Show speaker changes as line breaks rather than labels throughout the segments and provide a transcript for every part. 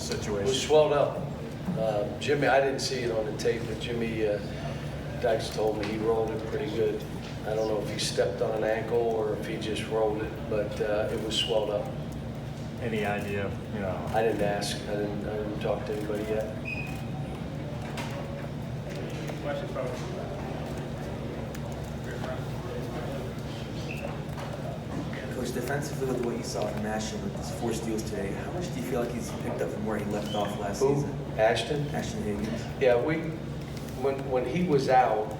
was
situation?
swelled up. Jimmy, I didn't see it on the tape, but Jimmy Dykes told me he rolled it pretty good. I don't know if he stepped on an ankle or if he just rolled it, but it was swelled up.
Any idea, you know?
I didn't ask. I didn't talk to anybody yet.
Questions, folks?
Coach, defensively with what you saw from Ashton with his 4 steals today, how much do you feel like he's picked up from where he left off last
Who?
season?
Ashton?
Ashton Higgins.
Yeah, when he was out,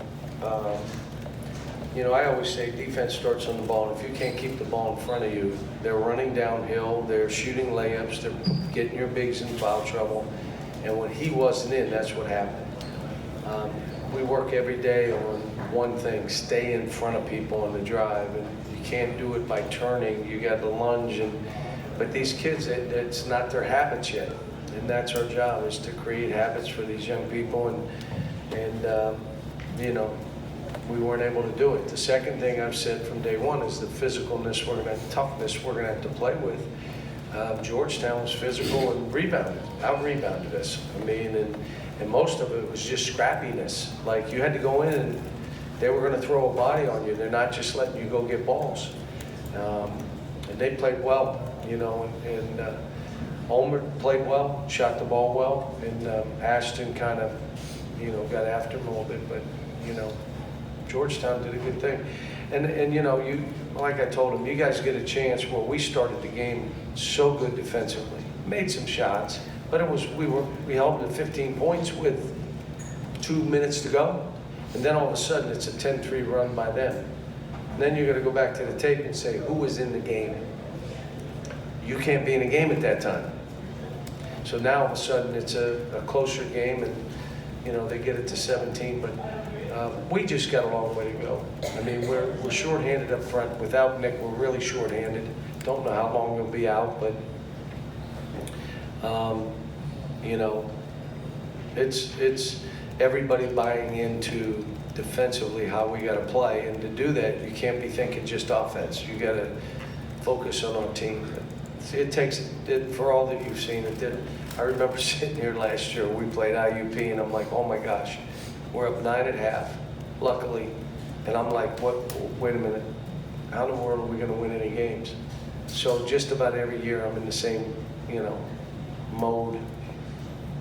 you know, I always say defense starts on the ball. If you can't keep the ball in front of you, they're running downhill, they're shooting layups, they're getting your bigs in foul trouble. And when he wasn't in, that's what happened. We work every day on one thing: stay in front of people on the drive. And you can't do it by turning. You got to lunge. But these kids, it's not their habits yet. And that's our job, is to create habits for these young people. And you know, we weren't able to do it. The second thing I've said from day one is the physicalness, toughness we're going to have to play with. Georgetown was physical and out-rebounded us. I mean, and most of it was just scrappiness. Like, you had to go in and they were going to throw a body on you. They're not just letting you go get balls. And they played well, you know, and Ulmer played well, shot the ball well, and Ashton kind of, you know, got after him a little bit, but, you know, Georgetown did a good thing. And you know, like I told him, you guys get a chance where we started the game so good defensively. Made some shots, but we held them to 15 points with 2 minutes to go. And then all of a sudden it's a 10-3 run by them. And then you're gonna go back to the tape and say, who was in the game? You can't be in a game at that time. So now all of a sudden it's a closer game, and you know, they get it to 17, but we just got a long way to go. I mean, we're shorthanded up front. Without Nick, we're really shorthanded. Don't know how long he'll be out, but you know, it's everybody buying into defensively how we got to play, and to do that, you can't be thinking just offense. You got to focus on our team. It takes it for all that you've seen. It did. I remember sitting here last year. We played IUP, and I'm like, oh my gosh. We're up 9.5, luckily. And I'm like, what? Wait a minute. How in the world are we going to win any games? So just about every year I'm in the same, you know, mode.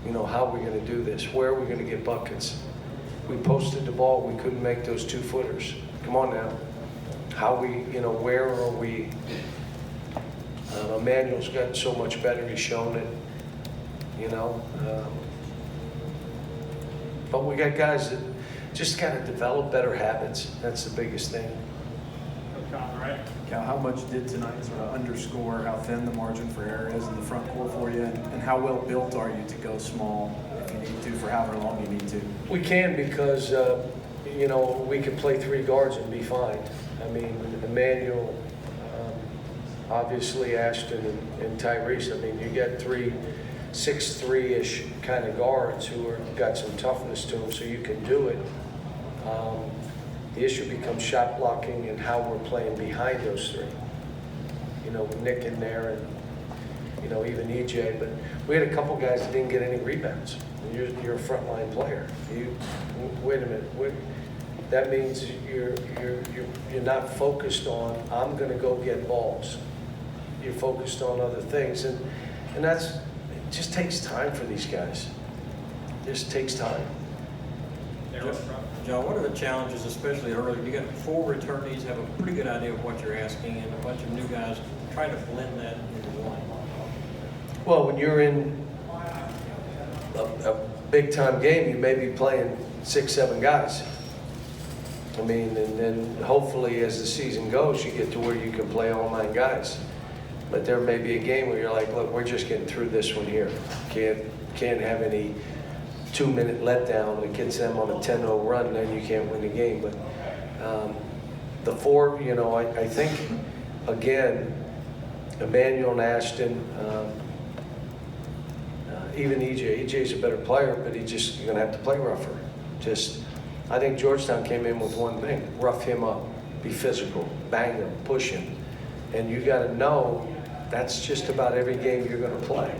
You know, how are we going to do this? Where are we going to get buckets? We posted the ball. We couldn't make those 2-footers. Come on now. How you know, where are we? Emmanuel's gotten so much better. He's shown it, you know. But we got guys that just got to develop better habits. That's the biggest thing.
Right.
Cal, how much did tonight sort of underscore how thin the margin for error is in the front court for you, and how well built are you to go small if you need to for however long you need to?
We can, because, you know, we could play 3 guards and be fine. I mean, Emmanuel, obviously Ashton and Tyrese. I mean, you get 3 6'3"-ish kind of guards who got some toughness to them, so you can do it. The issue becomes shot blocking and how we're playing behind those 3. You know, with Nick in there, and you know, even EJ. But we had a couple guys that didn't get any rebounds. You're a frontline player. Wait a minute. That means you're not focused on, I'm going to go get balls. You're focused on other things, and that's. It just takes time for these guys. It just takes time.
John, what are the challenges, especially early? You got 4 returnees, have a pretty good idea of what you're asking, and a bunch of new guys trying to blend that into one.
Well, when you're in a big-time game, you may be playing 6, 7 guys. I mean, and then hopefully as the season goes, you get to where you can play all 9 guys. But there may be a game where you're like, look, we're just getting through this one here. Can't have any 2-minute letdown that gets them on a 10-0 run, and then you can't win the game. But the 4, you know, I think, again, Emmanuel and Ashton, even EJ. EJ's a better player, but you're going to have to play rougher. I think Georgetown came in with one thing: rough him up, be physical, bang him, push him. And you got to know that's just about every game you're going to play.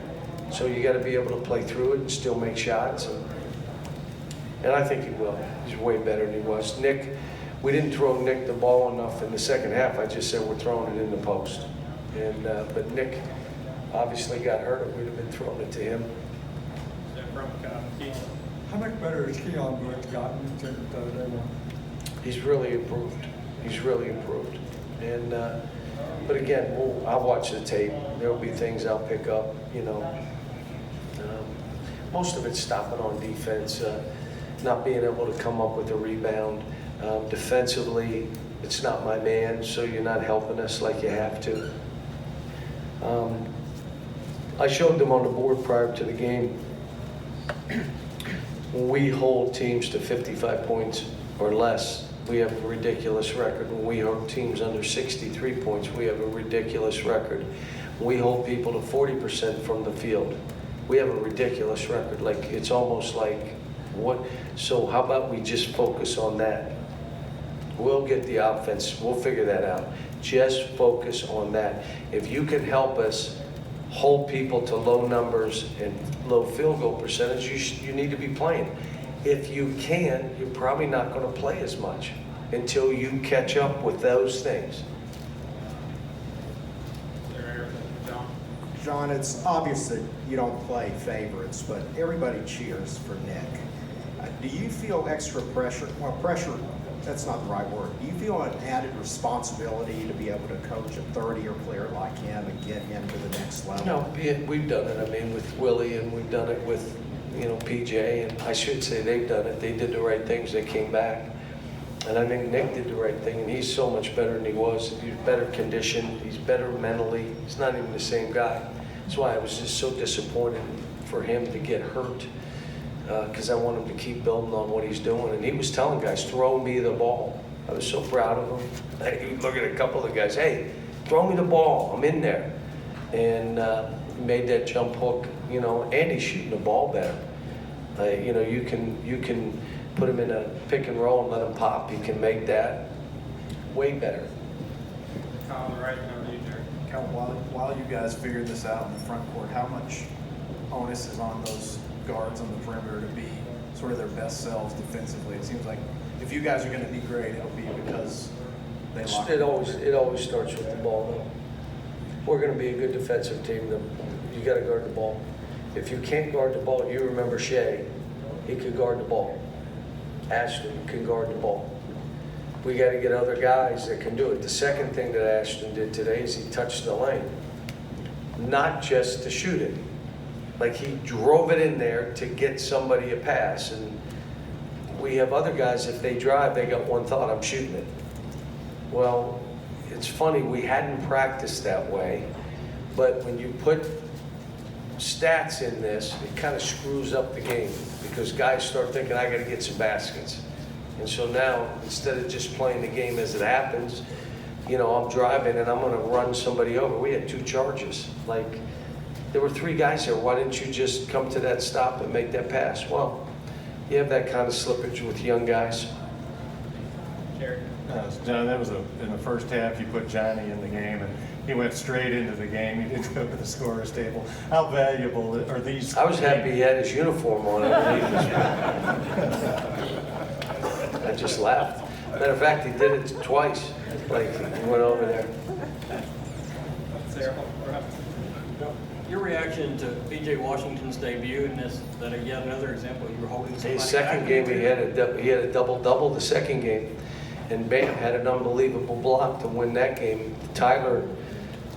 So you got to be able to play through it and still make shots. And I think he will. He's way better than he was. Nick, we didn't throw Nick the ball enough in the second half. I just said we're throwing it in the post. And but Nick obviously got hurt. We'd have been throwing it to him.
Is that from Keith?
How much better has Keon Brooks gotten since day one?
He's really improved. He's really improved. And but again, I'll watch the tape. There'll be things I'll pick up. You know, most of it's stopping on defense, not being able to come up with a rebound. Defensively, it's not my man, so you're not helping us like you have to. I showed them on the board prior to the game. When we hold teams to 55 points or less, we have a ridiculous record. When we hold teams under 63 points, we have a ridiculous record. When we hold people to 40% from the field, we have a ridiculous record. Like, it's almost like, what? So how about we just focus on that? We'll get the offense, we'll figure that out. Just focus on that. If you can help us hold people to low numbers and low field goal percentage, you need to be playing. If you can, you're probably not going to play as much until you catch up with those things.
Is there air for John?
John, it's obvious that you don't play favorites, but everybody cheers for Nick. Do you feel extra pressure? Well, pressure, that's not the right word. Do you feel an added responsibility to be able to coach a third-year player like him and get him to the next level?
No, we've done it. I mean, with Willie, and we've done it with, you know, PJ, and I should say they've done it. They did the right things. They came back. And I think Nick did the right thing, and he's so much better than he was. He's better conditioned. He's better mentally. He's not even the same guy. That's why I was just so disappointed for him to get hurt, because I want him to keep building on what he's doing. And he was telling guys, throw me the ball. I was so proud of him. He look at a couple of the guys, hey, throw me the ball. I'm in there. And he made that jump hook, you know, and he's shooting the ball better. You know, you can put him in a pick and roll and let him pop. He can make that way better.
Colin, right, over to you, Jerry.
Cal, while you guys figure this out in the front court, how much onus is on those guards on the perimeter to be sort of their best selves defensively? It seems like if you guys are going to be great, it'll be because they lock
It always starts with the ball, though. We're going to be a good defensive team. You got to guard the ball. If you can't guard the ball, you remember Shea. He could guard the ball. Ashton can guard the ball. We got to get other guys that can do it. The second thing that Ashton did today is he touched the lane, not just to shoot it. Like, he drove it in there to get somebody a pass. And we have other guys, if they drive, they got one thought, I'm shooting it. Well, it's funny, we hadn't practiced that way, but when you put stats in this, it kind of screws up the game, because guys start thinking, I got to get some baskets. And so now, instead of just playing the game as it happens, you know, I'm driving and I'm going to run somebody over. We had 2 charges. Like, there were 3 guys there. Why didn't you just come to that stop and make that pass? Well, you have that kind of slippage with young guys.
Jerry.
John, that was in the first half, you put Johnny in the game, and he went straight into the game. He didn't go to the scorer's table. How valuable are these?
I was happy he had his uniform on. I just laughed. Matter of fact, he did it twice. Like, he went over there.
Sarah, right.
Your reaction to B.J. Washington's debut, and this, that yet another example, you were holding somebody
His second
back.
game, he had a double-double the second game. And Bam had an unbelievable block to win that game. Tyler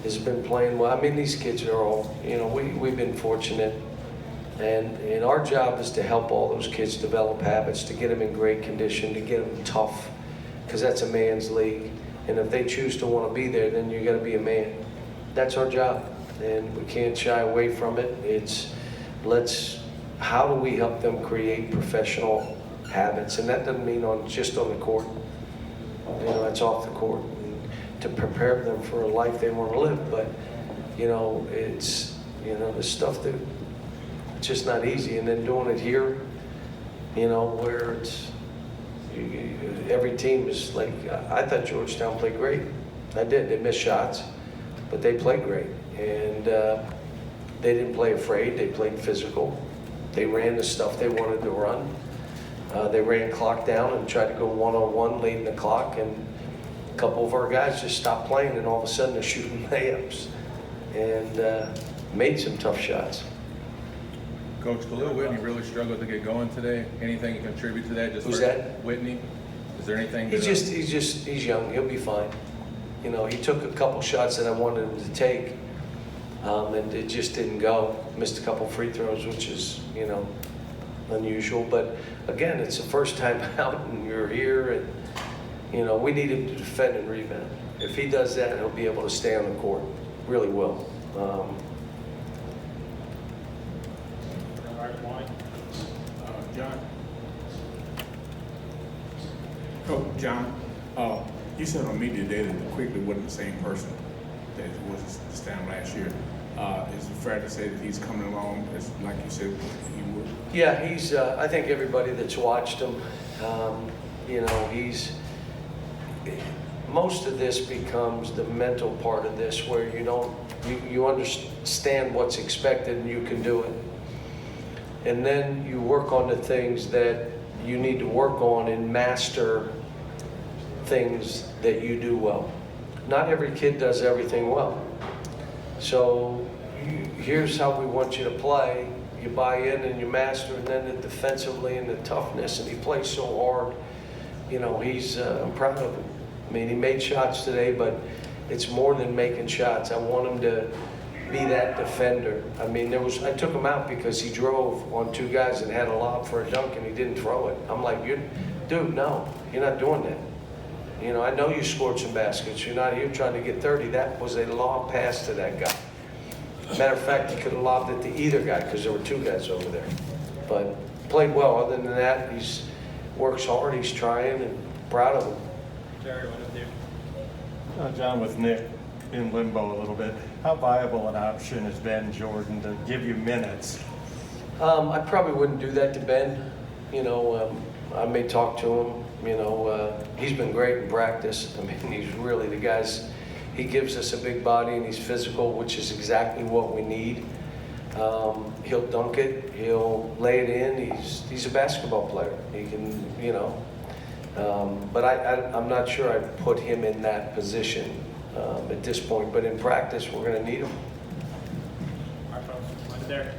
has been playing well. I mean, these kids are all, you know, we've been fortunate. And our job is to help all those kids develop habits, to get them in great condition, to get them tough, because that's a man's league. And if they choose to want to be there, then you got to be a man. That's our job, and we can't shy away from it. It's how do we help them create professional habits? And that doesn't mean just on the court. You know, it's off the court, and to prepare them for a life they want to live. But, you know, it's, you know, the stuff that it's just not easy. And then doing it here, you know, where it's every team is like, I thought Georgetown played great. I did. They missed shots, but they played great. And They didn't play afraid, they played physical. They ran the stuff they wanted to run. They ran clock down and tried to go one-on-one late in the clock, and a couple of our guys just stopped playing, and all of a sudden they're shooting layups and made some tough shots.
Coach, Khalil Whitney really struggled to get going today. Anything you contribute to that? Just
Who's that?
Whitney. Is there anything?
He's young. He'll be fine. You know, he took a couple shots that I wanted him to take, and it just didn't go. Missed a couple free throws, which is, you know, unusual. But again, it's the first time out, and you're here, and you know, we need him to defend and rebound. If he does that, he'll be able to stay on the court. Really will.
Right point.
John. Coach John, you said on media today that the Quigley wasn't the same person that he was this time last year. Is it fair to say that he's coming along as, like you said, he would?
Yeah, he's. I think everybody that's watched him, you know, he's. Most of this becomes the mental part of this, where you understand what's expected and you can do it. And then you work on the things that you need to work on and master things that you do well. Not every kid does everything well. So here's how we want you to play. You buy in and you master, and then the defensively and the toughness, and he plays so hard. You know, I'm proud of him. I mean, he made shots today, but it's more than making shots. I want him to be that defender. I mean, I took him out because he drove on two guys and had a lob for a dunk, and he didn't throw it. I'm like, dude, no, you're not doing that. You know, I know you scored some baskets. You're not here trying to get 30. That was a long pass to that guy. Matter of fact, he could have lobbed it to either guy because there were two guys over there. But played well. Other than that, he's works hard. He's trying, and proud of him.
Jerry, what is it?
John, with Nick in limbo a little bit, how viable an option has Ben Jordan to give you minutes?
I probably wouldn't do that to Ben. You know, I may talk to him. You know, he's been great in practice. I mean, he's really the guys. He gives us a big body and he's physical, which is exactly what we need. He'll dunk it. He'll lay it in. He's a basketball player. He can, you know. But I'm not sure I'd put him in that position at this point. But in practice, we're going to need him.
All right, folks. Right there.